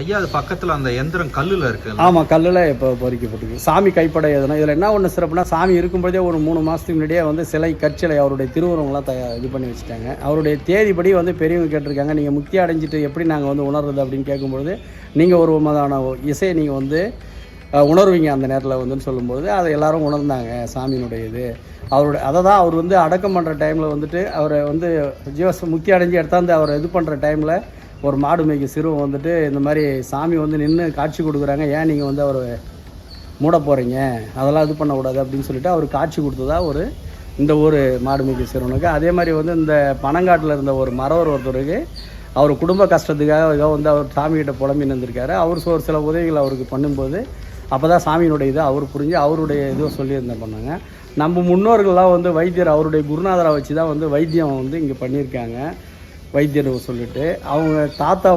ஐயா அது பக்கத்தில் அந்த எந்திரம் கல்லில் இருக்கு. ஆமாம், கல்லில் இப்போ பொறிக்கப்பட்டிருக்கு. சாமி கைப்பட எதுனா இதில் என்ன ஒன்று சிறப்புனா, சாமி இருக்கும்போதே ஒரு 3 மாதத்துக்கு முன்னாடியே வந்து சிலை கற்சிலை அவருடைய திருவுருவங்களாம் இது பண்ணி வச்சுட்டாங்க. அவருடைய தேதிப்படி வந்து பெரியவங்க கேட்டிருக்காங்க, நீங்கள் முக்தி அடைஞ்சிட்டு எப்படி நாங்கள் வந்து உணர்றது அப்படின்னு கேட்கும்பொழுது, நீங்கள் ஒரு விதமான இசையை நீங்கள் வந்து உணர்வீங்க அந்த நேரத்தில் வந்துன்னு சொல்லும்போது அதை எல்லோரும் உணர்ந்தாங்க. சாமியினுடைய இது அவருடைய அதை தான் அவர் வந்து அடக்கம் பண்ணுற டைமில் வந்துட்டு அவரை வந்து முக்தி அடைஞ்சு எடுத்தாந்து அவரை இது பண்ணுற டைமில் ஒரு மாடு மேய்க்க சிறுவன் வந்துட்டு இந்த மாதிரி சாமி வந்து நின்று காட்சி கொடுக்குறாங்க, ஏன் நீங்கள் வந்து அவர் மூட போகிறீங்க, அதெல்லாம் இது பண்ணக்கூடாது அப்படின்னு சொல்லிட்டு அவர் காட்சி கொடுத்ததா இந்த ஒரு மாடு மேய்க்க சிறுவனுக்கு. அதே மாதிரி வந்து இந்த பனங்காட்டில் இருந்த ஒரு மறவர் ஒருத்தருக்கு அவர் குடும்ப கஷ்டத்துக்காக ஏதோ வந்து அவர் சாமிகிட்ட புலம்பி நின்றுருக்காரு. அவர் ஒரு சில உதவிகள் அவருக்கு பண்ணும்போது அப்போ தான் சாமியினுடைய இதை அவர் புரிஞ்சு அவருடைய இதுவை சொல்லியிருந்தேன் பண்ணாங்க. நம்ம முன்னோர்கள்லாம் வந்து வைத்தியர் அவருடைய குருநாதரை வச்சு தான் வந்து வைத்தியம் வந்து இங்கே பண்ணியிருக்காங்க. வைத்தியர் சொல்லிட்டு அவங்க தாத்தா